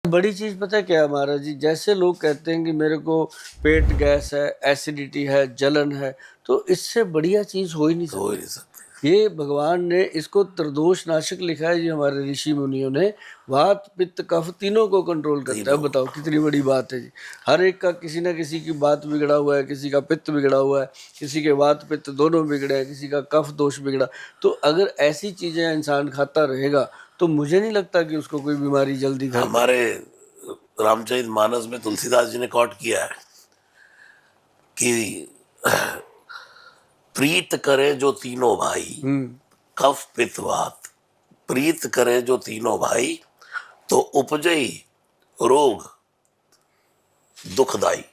बड़ी चीज़ पता है क्या है महाराज जी, जैसे लोग कहते हैं कि मेरे को पेट गैस है, एसिडिटी है, जलन है, तो इससे बढ़िया चीज़ हो ही नहीं हो ही सकती। नहीं सकती। ये भगवान ने इसको त्रिदोष नाशक लिखा है जी, हमारे ऋषि मुनियों ने। वात पित्त कफ तीनों को कंट्रोल करता है। तीनों। बताओ कितनी बड़ी बात है जी। हर एक का किसी ना किसी की बात बिगड़ा हुआ है, किसी का पित्त बिगड़ा हुआ है, किसी के वात पित्त दोनों बिगड़े हैं, किसी का कफ दोष बिगड़ा। तो अगर ऐसी चीज़ें इंसान खाता रहेगा तो मुझे नहीं लगता कि उसको कोई बीमारी जल्दी घर में। हमारे रामचरित मानस में तुलसीदास जी ने कोट किया है कि प्रीत करे जो तीनों भाई, कफ पित्त वात, प्रीत करे जो तीनों भाई, तो उपजई रोग दुखदाई।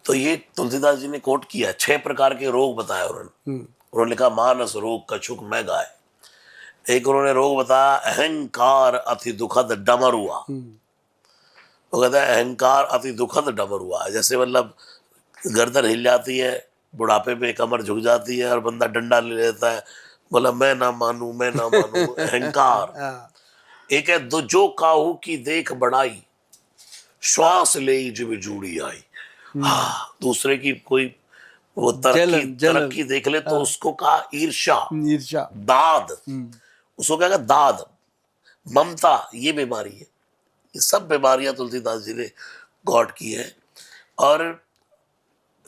तो ये तुलसीदास जी ने कोट किया, 6 प्रकार के रोग बताए उन्होंने लिखा मानस रोग कछुक मैं गाय। एक उन्होंने रोग बताया अहंकार अति दुखद डमरुआ। वो कहता है अहंकार अति दुखद डमरुआ, जैसे मतलब गर्दन हिल जाती है, बुढ़ापे में कमर झुक जाती है और बंदा डंडा ले लेता है, बोला मैं ना मानू मैं ना मानू। अहंकार। एक है जो काहू की देख बढ़ाई, श्वास ले जब जूड़ी आई। हाँ, दूसरे की कोई वो तरक्की देख ले तो उसको कहा ईर्ष्या, दाद, उसको क्या दाद, ममता, ये बीमारी है। ये सब बीमारियां तुलसीदास जी ने गॉड की है। और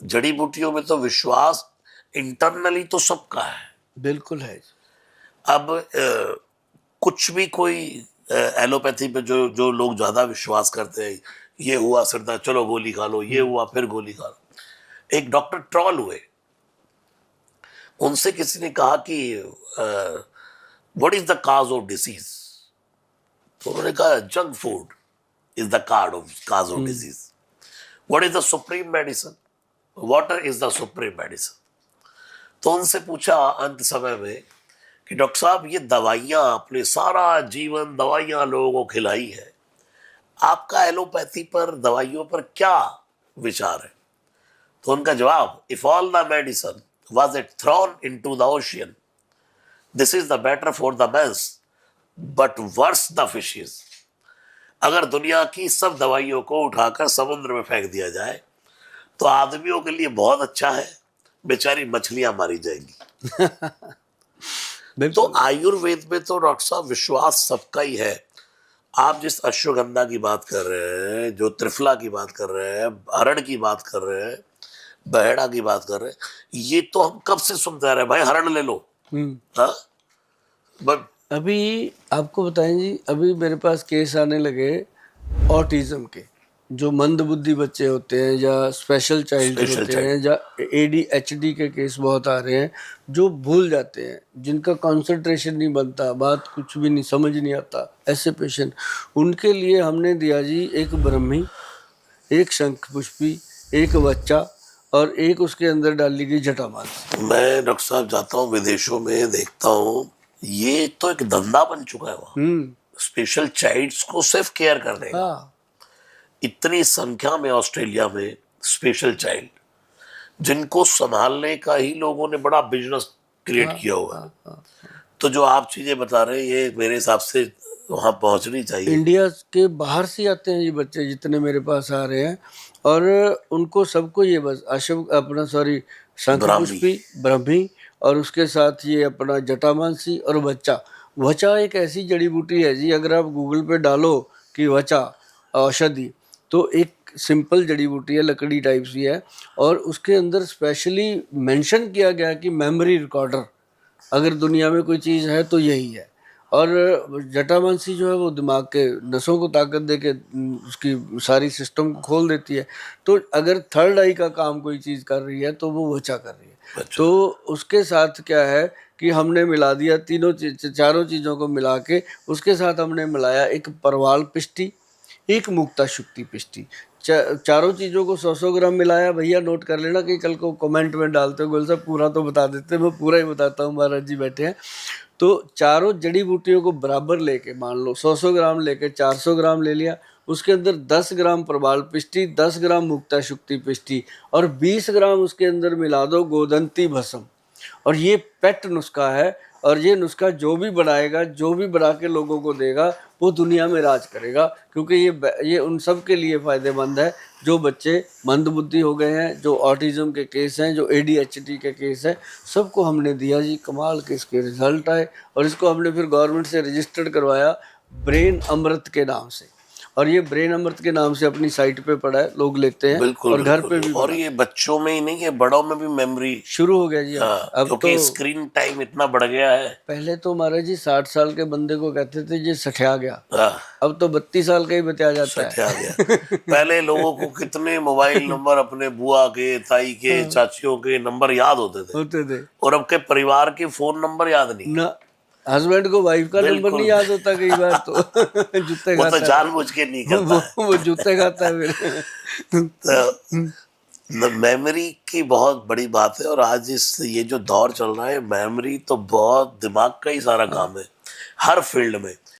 जड़ी बूटियों में तो विश्वास इंटरनली तो सबका है, बिल्कुल है। अब कुछ भी कोई एलोपैथी पे जो लोग ज्यादा विश्वास करते हैं, ये हुआ सिरदर्द चलो गोली खा लो, ये हुआ फिर गोली खा लो। एक डॉक्टर ट्रॉल हुए, उनसे किसी ने कहा कि what is the cause of disease, तो उन्होंने कहा junk food is the cause of disease. What is the supreme medicine, water is the supreme medicine. तो उनसे पूछा अंत समय में कि डॉक्टर साहब ये दवाइयां, आपने सारा जीवन दवाइयां लोगों को खिलाई है, आपका एलोपैथी पर दवाइयों पर क्या विचार है? तो उनका जवाब, if all the medicine was it thrown into the ocean, this is the better for the mans but worse the fishes। अगर दुनिया की सब दवाइयों को उठाकर समुद्र में फेंक दिया जाए तो आदमियों के लिए बहुत अच्छा है, बेचारी मछलियां मारी जाएंगी। तो आयुर्वेद में तो डॉक्टर साहब विश्वास सबका ही है। आप जिस अश्वगंधा की बात कर रहे हैं, जो त्रिफला की बात कर रहे हैं, हरण की बात कर रहे हैं, बहेड़ा की बात कर रहे हैं, ये तो हम कब से सुनते आ रहे हैं, भाई हरण ले लो। हाँ? अभी आपको बताएं जी, अभी मेरे पास केस आने लगे ऑटिज्म के, जो मंद बुद्धि बच्चे होते हैं या स्पेशल चाइल्ड होते हैं, या ADHD के केस बहुत आ रहे हैं, जो भूल जाते हैं, जिनका कंसंट्रेशन नहीं बनता, बात कुछ भी नहीं समझ नहीं आता, ऐसे पेशेंट, उनके लिए हमने दिया जी एक ब्रह्मी, एक शंख पुष्पी, एक बच्चा और एक उसके अंदर डाली गई जटामांसी। मैं डॉक्टर साहब जाता हूँ विदेशों में, देखता हूँ ये तो एक धंधा बन चुका है वहाँ, स्पेशल चाइल्ड्स को सिर्फ केयर करने का। इतनी संख्या में ऑस्ट्रेलिया में स्पेशल चाइल्ड, जिनको संभालने का ही लोगों ने बड़ा बिजनेस क्रिएट किया हुआ है। तो जो आप चीजें बता रहे हैं, ये मेरे हिसाब से वहाँ पहुँचनी चाहिए। इंडिया के बाहर से आते हैं ये बच्चे जितने मेरे पास आ रहे हैं, और उनको सबको ये बस शंखपुष्पी, ब्रह्मी और उसके साथ ये अपना जटामांसी और वचा। वचा एक ऐसी जड़ी बूटी है जी, अगर आप गूगल पे डालो कि वचा औषधि, तो एक सिंपल जड़ी बूटी है, लकड़ी टाइप सी है, और उसके अंदर स्पेशली मेंशन किया गया कि मेमोरी रिकॉर्डर अगर दुनिया में कोई चीज़ है तो यही है। और जटामांसी जो है वो दिमाग के नसों को ताकत दे के उसकी सारी सिस्टम को खोल देती है। तो अगर थर्ड आई का काम कोई चीज़ कर रही है तो वो वचा कर रही है। तो उसके साथ क्या है कि हमने मिला दिया चारों चीज़ों को मिला के, उसके साथ हमने मिलाया एक परवाल पिष्टी, एक मुक्ता शुक्ति पिष्टी, चारों चीज़ों को 100-100 ग्राम मिलाया। भैया नोट कर लेना कि कल को कमेंट में डालते हो गोल साहब पूरा तो बता देते, मैं पूरा ही बताता हूँ, महाराज जी बैठे हैं। तो चारों जड़ी बूटियों को बराबर लेके, मान लो 100-100 ग्राम लेके 400 ग्राम ले लिया, उसके अंदर 10 ग्राम प्रबाल पिष्टी, 10 ग्राम मुक्ता शुक्ति पिष्टी और 20 ग्राम उसके अंदर मिला दो गोदंती भस्म। और ये पेट नुस्खा है और ये नुस्खा जो भी बनाएगा, जो भी बना के लोगों को देगा, वो दुनिया में राज करेगा, क्योंकि ये उन सब के लिए फ़ायदेमंद है जो बच्चे मंदबुद्धि हो गए हैं, जो ऑटिज़म के केस हैं, जो ADHD के केस हैं, सबको हमने दिया जी। कमाल के इसके रिजल्ट आए और इसको हमने फिर गवर्नमेंट से रजिस्टर्ड करवाया ब्रेन अमृत के नाम से, और ये ब्रेन अमृत के नाम से अपनी साइट पे पड़ा है, लोग लेते हैं बिल्कुल और घर पे बिल्कुल। भी और ये बच्चों में ही नहीं, ये बड़ों में भी मेमोरी, शुरू हो गया जी। अब क्योंकि तो स्क्रीन टाइम इतना बढ़ गया है। पहले तो महाराज जी 60 साल के बंदे को कहते थे ये सठिया गया, हाँ, अब तो 32 साल का ही बताया जाता है। सच आ गया। पहले लोगों को कितने मोबाइल नंबर अपने बुआ के, ताई के, चाचियों के नंबर याद होते थे, होते थे और अब के परिवार के फोन नंबर याद नहीं। ना, हस्बैंड को वाइफ का नंबर नहीं याद होता कई बार तो जूते वो तो खाता है, जानबूझ के नहीं करता है। वो जूते खाता है फिर। तो मेमोरी की बहुत बड़ी बात है, और आज ये जो दौर चल रहा है, मेमोरी तो बहुत दिमाग का ही सारा काम है हर फील्ड में।